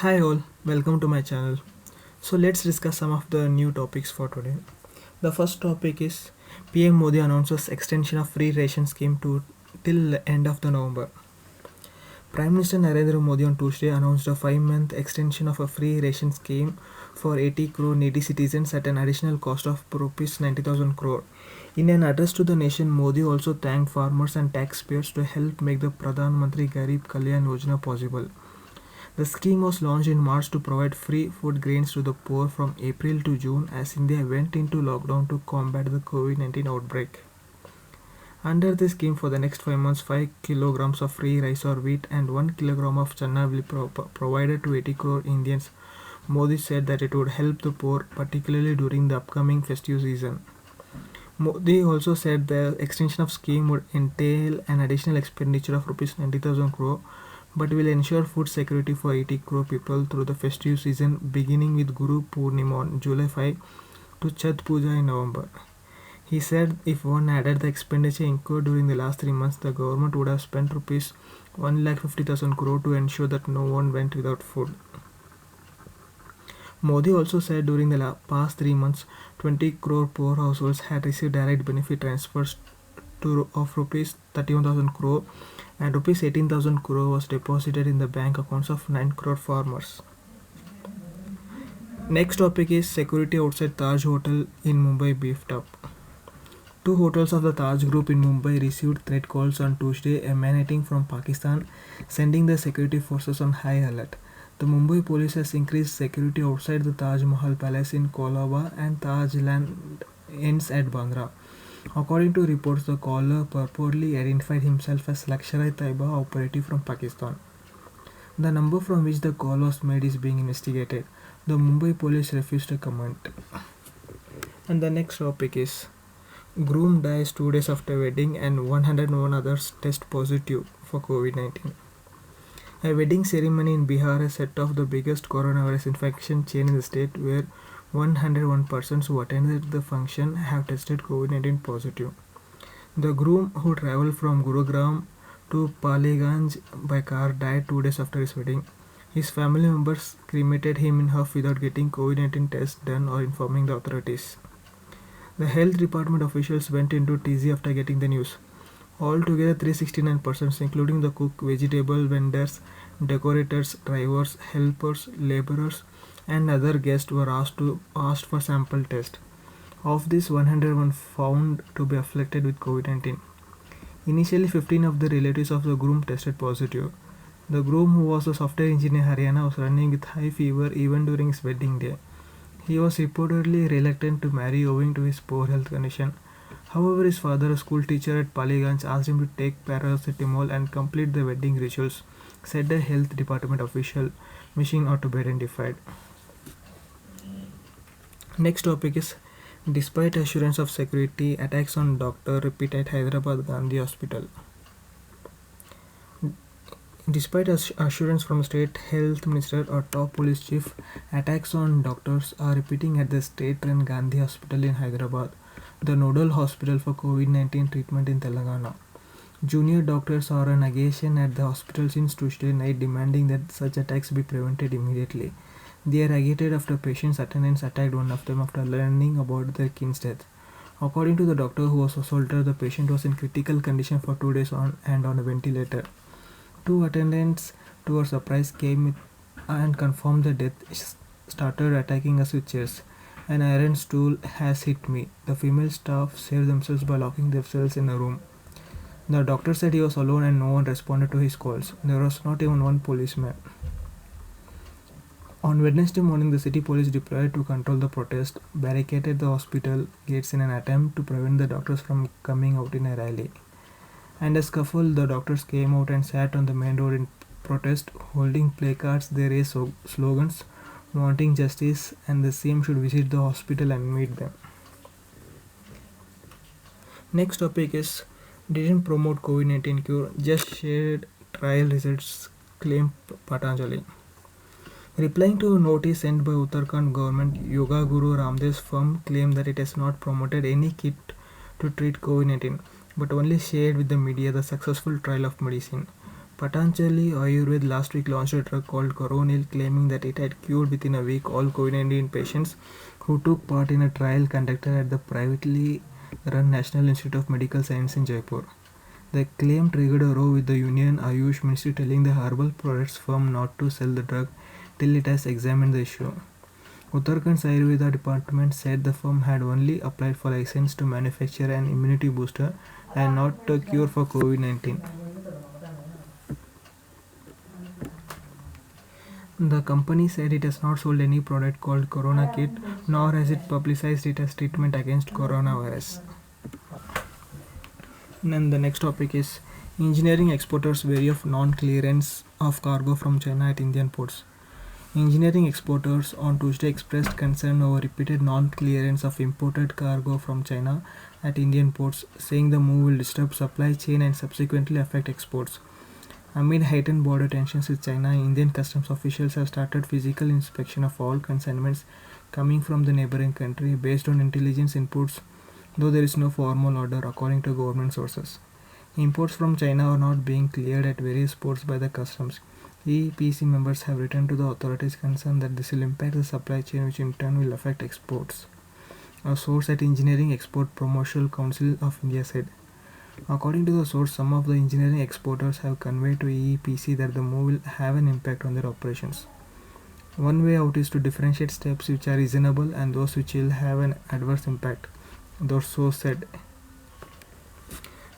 Hi all, welcome to my channel. So let's discuss some of the new topics for today. The first topic is PM Modi announces extension of free ration scheme to till the end of the November. Prime Minister Narendra Modi on Tuesday announced a 5-month extension of a free ration scheme for 80 crore needy citizens at an additional cost of rupees 90,000 crore. In an address to the nation, Modi also thanked farmers and taxpayers to help make the Pradhan Mantri Garib Kalyan Yojana possible. The scheme was launched in March to provide free food grains to the poor from April to June as India went into lockdown to combat the COVID 19 outbreak. Under the scheme, for the next 5 months, 5 kilograms of free rice or wheat and 1 kilogram of chana will be provided to 80 crore Indians. Modi said that it would help the poor, particularly during the upcoming festive season. Modi also said the extension of scheme would entail an additional expenditure of rupees 90,000 crore but will ensure food security for 80 crore people through the festive season beginning with Guru Purnima on July 5 to Chhath Puja in November. He said if one added the expenditure incurred during the last 3 months, the government would have spent rupees 1,50,000 crore to ensure that no one went without food. Modi also said during the past 3 months, 20 crore poor households had received direct benefit transfers of rupees 31,000 crore and rupees 18,000 crore was deposited in the bank accounts of 9 crore farmers. Next topic is security outside Taj Hotel in Mumbai beefed up. Two hotels of the Taj Group in Mumbai received threat calls on Tuesday emanating from Pakistan, sending the security forces on high alert. The Mumbai police has increased security outside the Taj Mahal Palace in Colaba and Taj Land Ends at Bandra. According to reports, the caller purportedly identified himself as Lashkar-e-Taiba operative from Pakistan. The number from which the call was made is being investigated. The Mumbai police refused to comment. And the next topic is groom dies 2 days after wedding and 101 others test positive for COVID-19. A wedding ceremony in Bihar has set off the biggest coronavirus infection chain in the state where 101 persons who attended the function have tested COVID-19 positive. The groom, who traveled from Gurugram to Paliganj by car, died 2 days after his wedding. His family members cremated him in half without getting COVID-19 test done or informing the authorities. The health department officials went into tizzy after getting the news. Altogether, 369 persons, including the cook, vegetable vendors, decorators, drivers, helpers, laborers, and other guests, were asked for sample test. Of this, 101 found to be afflicted with COVID-19. Initially, 15 of the relatives of the groom tested positive. The groom, who was a software engineer in Haryana, was running with high fever even during his wedding day. He was reportedly reluctant to marry owing to his poor health condition. However, his father, a school teacher at Paliganj, asked him to take paracetamol and complete the wedding rituals, said a health department official, wishing not to be identified. Next topic is despite assurance of security, attacks on doctor repeat at Hyderabad Gandhi Hospital. Despite assurance from State Health Minister or top police chief, attacks on doctors are repeating at the state-run Gandhi Hospital in Hyderabad, the nodal hospital for COVID-19 treatment in Telangana. Junior doctors are on agitation at the hospital since Tuesday night, demanding that such attacks be prevented immediately. They are agitated after patients' attendants attacked one of them after learning about their kin's death. According to the doctor who was assaulted, the patient was in critical condition for 2 days on a ventilator. Two attendants, to our surprise, came and confirmed the death, started attacking us with chairs. An iron stool has hit me. The female staff saved themselves by locking themselves in a room. The doctor said he was alone and no one responded to his calls. There was not even one policeman. On Wednesday morning, the city police deployed to control the protest, barricaded the hospital gates in an attempt to prevent the doctors from coming out in a rally. And a scuffle, the doctors came out and sat on the main road in protest, holding placards. They raised slogans wanting justice and the CM should visit the hospital and meet them. Next topic is didn't promote COVID-19 cure, just shared trial results, claim Patanjali. Replying to a notice sent by Uttarakhand government, Yoga Guru Ramdev's firm claimed that it has not promoted any kit to treat COVID-19, but only shared with the media the successful trial of medicine. Patanjali Ayurved last week launched a drug called Coronil, claiming that it had cured within a week all COVID-19 patients who took part in a trial conducted at the privately run National Institute of Medical Science in Jaipur. The claim triggered a row with the Union Ayush Ministry telling the herbal products firm not to sell the drug till it has examined the issue. Uttarakhand's Ayurveda department said the firm had only applied for license to manufacture an immunity booster and not a cure for COVID-19. The company said it has not sold any product called Corona Kit, nor has it publicized it as treatment against coronavirus. And the next topic is engineering exporters wary of non-clearance of cargo from China at Indian ports. Engineering exporters on Tuesday expressed concern over repeated non-clearance of imported cargo from China at Indian ports, saying the move will disrupt supply chain and subsequently affect exports. Amid heightened border tensions with China, Indian customs officials have started physical inspection of all consignments coming from the neighboring country based on intelligence inputs, though there is no formal order according to government sources. Imports from China are not being cleared at various ports by the customs. EPC members have written to the authorities concerned that this will impact the supply chain, which in turn will affect exports. A source at Engineering Export Promotional Council of India said. According to the source, some of the engineering exporters have conveyed to EPC that the move will have an impact on their operations. One way out is to differentiate steps which are reasonable and those which will have an adverse impact, the source said.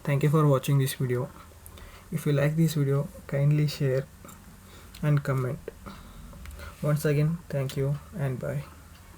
Thank you for watching this video. If you like this video, kindly share and comment. Once again, thank you and bye.